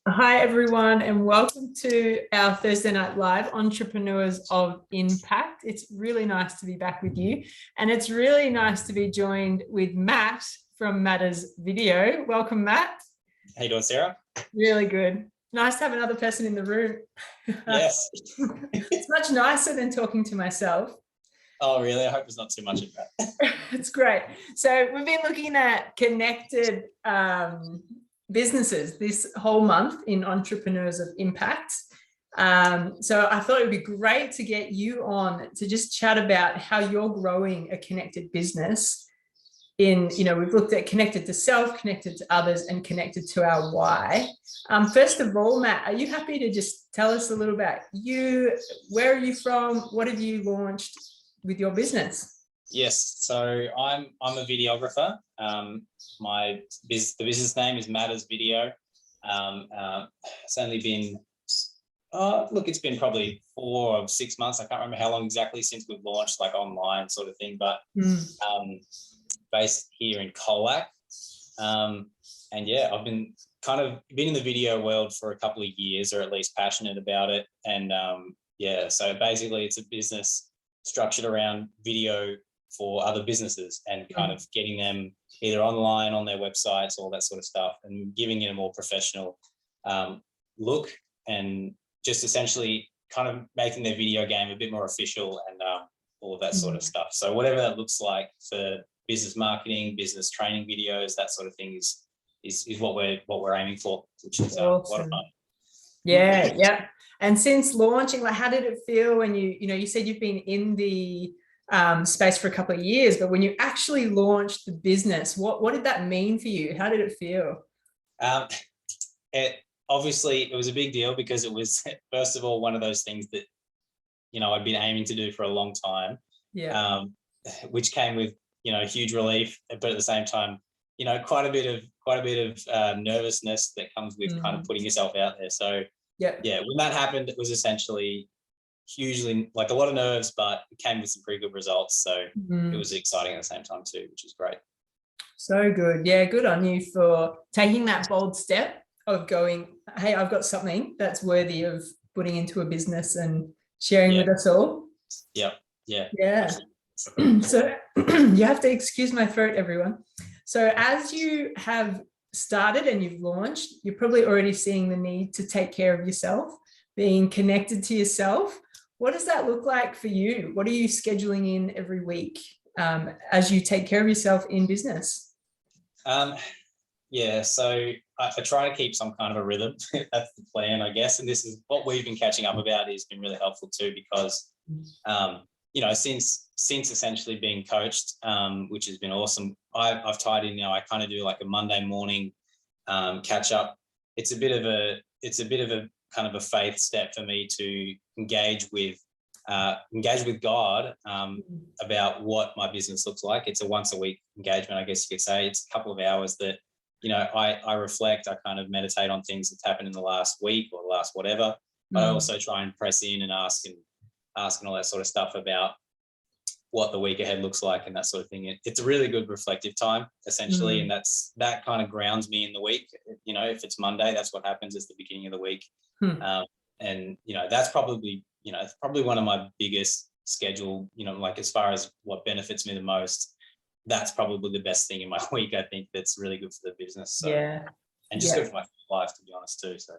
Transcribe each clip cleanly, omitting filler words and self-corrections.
Hi, everyone, and welcome to our Thursday Night Live Entrepreneurs of Impact. It's really nice to be back with you, and it's really nice to be joined with Matt from Matters Video. Welcome, Matt. How you doing, Sarah? Really good. Nice to have another person in the room. Yes. It's much nicer than talking to myself. Oh, really? I hope there's not too much of that. It's great. So we've been looking at connected businesses this whole month in Entrepreneurs of Impact. So I thought it would be great to get you on to just chat about how you're growing a connected business. We've looked at connected to self, connected to others, and connected to our why. First of all, Matt, are you happy to just tell us a little about you? Where are you from? What have you launched with your business? Yes, so I'm a videographer. The business name is Matters Video. It's only been it's been probably 4 or 6 months. I can't remember how long exactly since we've launched, like online sort of thing, but based here in Colac. And yeah, I've been in the video world for a couple of years, or at least passionate about it. And so basically it's a business structured around video for other businesses and kind of getting them either online on their websites, all that sort of stuff, and giving it a more professional look, and just essentially kind of making their video game a bit more official and all of that sort of stuff. So whatever that looks like for business marketing, business training videos, that sort of thing is what we're aiming for, which is a lot of fun. Yeah. And since launching, like, how did it feel when you said you've been in the space for a couple of years, but when you actually launched the business, what did that mean for you? How did it feel? It was a big deal, because it was, first of all, one of those things that I'd been aiming to do for a long time. Yeah. Which came with huge relief, but at the same time, quite a bit of nervousness that comes with kind of putting yourself out there. So yeah, when that happened, it was essentially hugely, like, a lot of nerves, but it came with some pretty good results. So it was exciting at the same time too, which is great. So good. Yeah, good on you for taking that bold step of going, hey, I've got something that's worthy of putting into a business and sharing with us all. Yeah. So you have to excuse my throat, everyone. So as you have started and you've launched, you're probably already seeing the need to take care of yourself, being connected to yourself. What does that look like for you? What are you scheduling in every week as you take care of yourself in business? So I try to keep some kind of a rhythm. That's the plan, I guess. And this is what we've been catching up about. Has been really helpful too, because since essentially being coached, which has been awesome, I've tied in now. I kind of do like a Monday morning catch up. It's a bit of a kind of a faith step for me to engage with God about what my business looks like. It's a once a week engagement, I guess you could say. It's a couple of hours that I reflect. I kind of meditate on things that's happened in the last week or the last whatever. But I also try and press in and ask and all that sort of stuff about what the week ahead looks like and that sort of thing. It's a really good reflective time, essentially, and that kind of grounds me in the week. If it's Monday, that's what happens. It's the beginning of the week, and that's probably it's probably one of my biggest schedule. Like, as far as what benefits me the most, that's probably the best thing in my week. I think that's really good for the business. So, and just good for my life, to be honest, too. So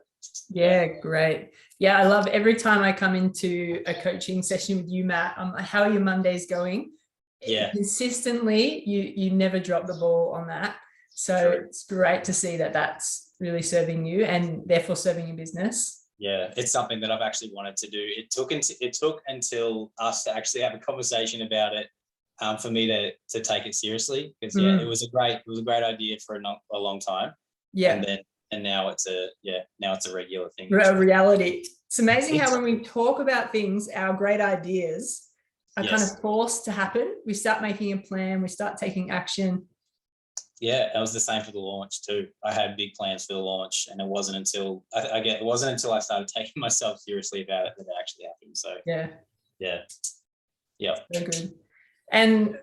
great. I love every time I come into a coaching session with you, Matt. How are your Mondays going? Consistently, you never drop the ball on that. So It's great to see that that's really serving you and therefore serving your business. Yeah, it's something that I've actually wanted to do. It took until us to actually have a conversation about it for me to take it seriously, because it was a great idea for a long time. And now it's a regular thing. A reality. It's amazing how when we talk about things, our great ideas are kind of forced to happen. We start making a plan, we start taking action. Yeah, that was the same for the launch too. I had big plans for the launch, and it wasn't until I started taking myself seriously about it that it actually happened. So yeah. So good. And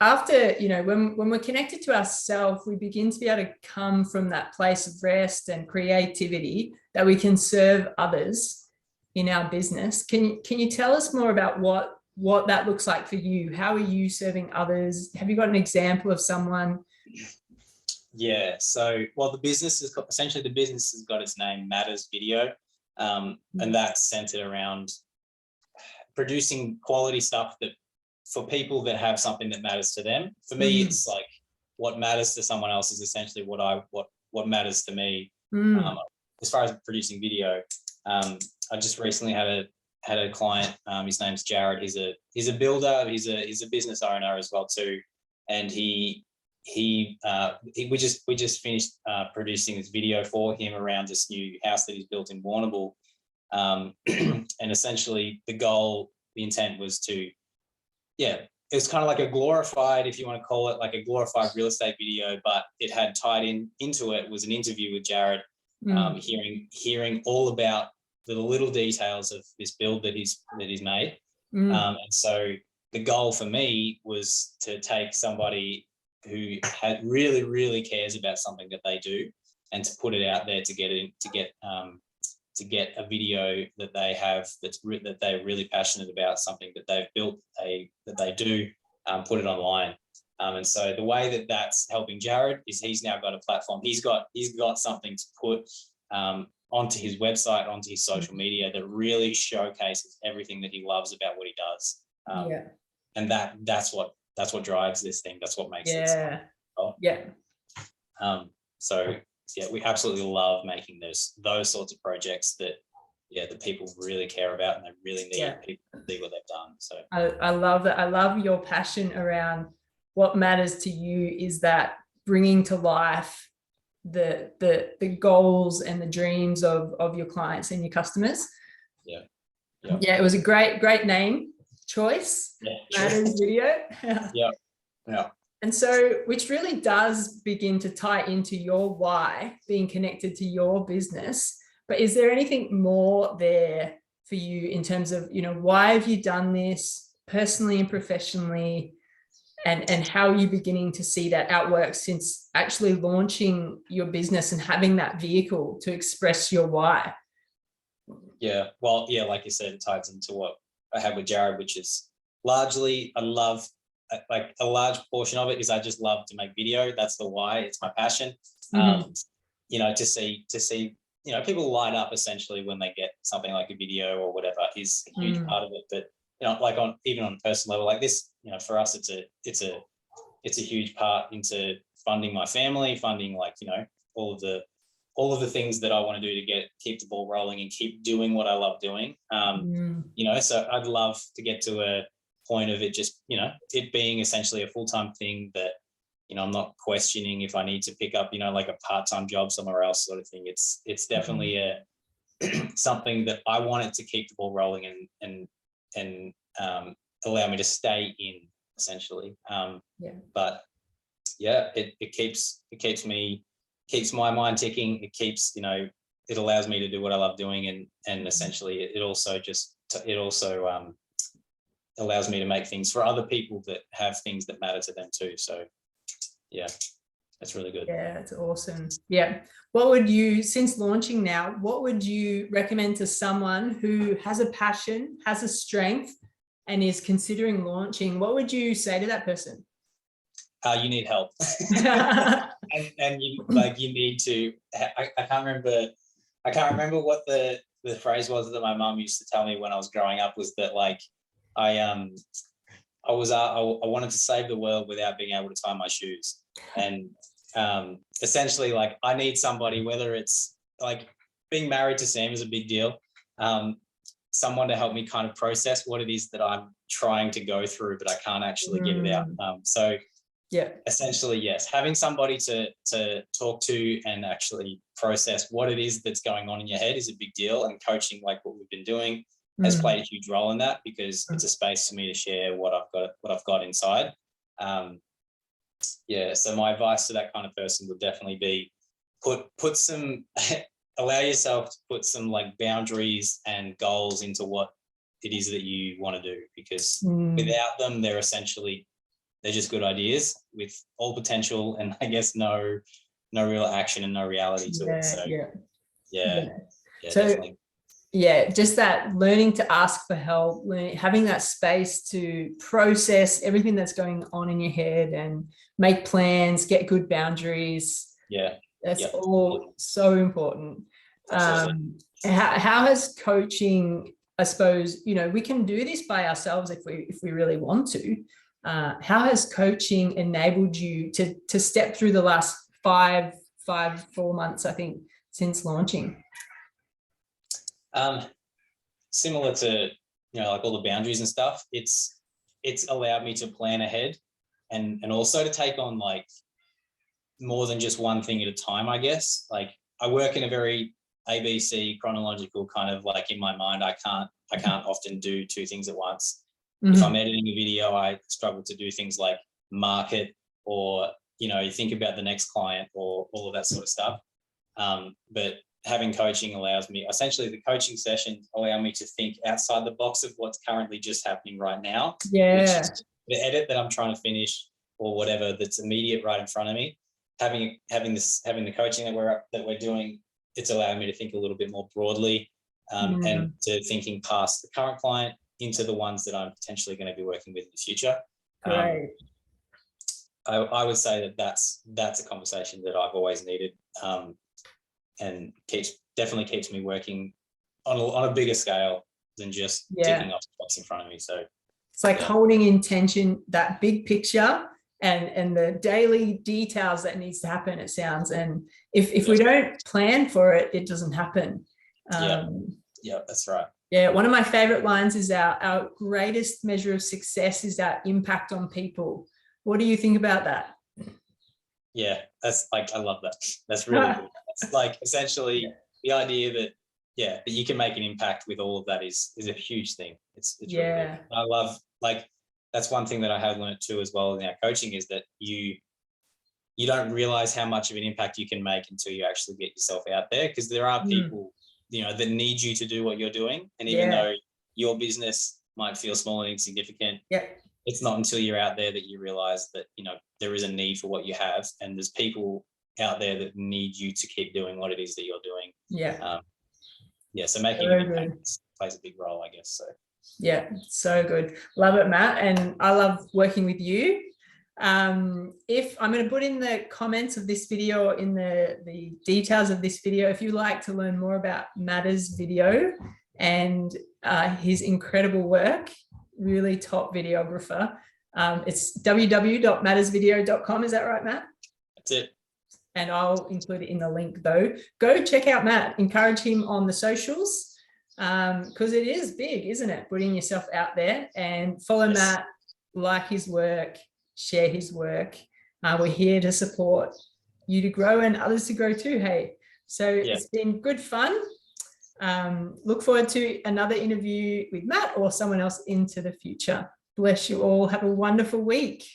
after, when we're connected to ourselves, we begin to be able to come from that place of rest and creativity that we can serve others in our business. Can you tell us more about what that looks like for you? How are you serving others? Have you got an example of someone? Yeah. So, well, the business has got its name, Matters Video, and that's centered around producing quality stuff that for people that have something that matters to them. For me, it's like what matters to someone else is essentially what matters to me. As far as producing video, I just recently had a client. His name's Jared. He's a builder. He's a business owner as well too, and we just finished producing this video for him around this new house that he's built in Warrnambool, and essentially the intent was to, it was kind of like a glorified, if you want to call it, like a glorified real estate video, but it had tied into it was an interview with Jared, hearing all about the little details of this build that he's made. And so the goal for me was to take somebody who really, really cares about something that they do and to put it out there to get a video that they have that they're really passionate about, something that they've built, that they do, put it online. And so the way that that's helping Jared is he's now got a platform. He's got something to put onto his website, onto his social media that really showcases everything that he loves about what he does. And that's what drives this thing. That's what makes it. So yeah, we absolutely love making those sorts of projects that people really care about and they really need people to see what they've done. So I love that. I love your passion around what matters to you is that bringing to life the goals and the dreams of your clients and your customers. It was a great name choice. Matters Video. And so, which really does begin to tie into your why, being connected to your business. But is there anything more there for you in terms of, why have you done this personally and professionally, and how are you beginning to see that outwork since actually launching your business and having that vehicle to express your why? Well, like you said, it ties into what I had with Jared, which is largely a large portion of it is I just love to make video. That's the why. It's my passion. To see people light up essentially when they get something like a video or whatever is a huge part of it. But like even on a personal level like this, for us it's a huge part into funding my family, funding all of the things that I want to do to keep the ball rolling and keep doing what I love doing. So I'd love to get to a point of it just, it being essentially a full-time thing that, I'm not questioning if I need to pick up, like a part-time job somewhere else sort of thing. It's definitely something that I want it to keep the ball rolling and allow me to stay in essentially. But it keeps my mind ticking. It keeps, it allows me to do what I love doing. And essentially it also allows me to make things for other people that have things that matter to them too. So that's really good. It's awesome. Since launching now, what would you recommend to someone who has a passion, has a strength, and is considering launching? What would you say to that person? You need help. and you need to, I can't remember what the phrase was that my mum used to tell me when I was growing up, was that I wanted to save the world without being able to tie my shoes. And essentially I need somebody, whether it's being married to Sam is a big deal, someone to help me kind of process what it is that I'm trying to go through, but I can't actually get it out. Essentially, yes, having somebody to talk to and actually process what it is that's going on in your head is a big deal. And coaching, like what we've been doing, has played a huge role in that, because it's a space for me to share what I've got inside. So my advice to that kind of person would definitely be put some allow yourself to put some boundaries and goals into what it is that you want to do, because without them, they're essentially they're just good ideas with all potential, and I guess no real action and no reality to it. So yeah, So definitely. yeah, just that learning to ask for help, having that space to process everything that's going on in your head and make plans, get good boundaries. Yeah. That's all so important. How has coaching, I suppose, you know, we can do this by ourselves if we really want to. How has coaching enabled you to step through the last 4 months, I think, since launching? Similar to, you know, like all the boundaries and stuff, it's allowed me to plan ahead and also to take on like more than just one thing at a time, I guess. Like I work in a very ABC chronological kind of, like, in my mind, I can't often do two things at once. Mm-hmm. If I'm editing a video, I struggle to do things like market, or, you know, you think about the next client, or all of that sort of stuff. But having coaching allows me, essentially the coaching sessions allow me to think outside the box of what's currently just happening right now. Yeah. Which is the edit that I'm trying to finish, or whatever that's immediate right in front of me. Having the coaching that we're doing, it's allowing me to think a little bit more broadly, and to thinking past the current client into the ones that I'm potentially going to be working with in the future. Right. I would say that that's a conversation that I've always needed, and definitely keeps me working on a bigger scale than just ticking off what's in front of me. So it's like holding intention, that big picture, and the daily details that needs to happen, it sounds. And if we don't plan for it, it doesn't happen. Yeah, that's right. Yeah, one of my favorite lines is our greatest measure of success is our impact on people. What do you think about that? Yeah, that's like, I love that. That's really good. It's like essentially the idea that that you can make an impact with all of that is a huge thing. It's really good. I love, like, that's one thing that I have learned too as well in our coaching, is that you don't realize how much of an impact you can make until you actually get yourself out there, because there are people, you know, that need you to do what you're doing, and even though your business might feel small and insignificant, it's not until you're out there that you realize that, you know, there is a need for what you have, and there's people out there that need you to keep doing what it is that you're doing. So making an impact plays a big role, I guess. So yeah, so good. Love it, Matt. And I love working with you. If I'm going to put in the comments of this video, in the details of this video, if you like to learn more about Matt's video and his incredible work, really top videographer, it's www.mattersvideo.com. Is that right, Matt? That's it. And I'll include it in the link though. Go check out Matt, encourage him on the socials, because it is big, isn't it? Putting yourself out there, and follow Matt, like his work, share his work. We're here to support you to grow and others to grow too. Hey, so it's been good fun. Look forward to another interview with Matt or someone else into the future. Bless you all. Have a wonderful week.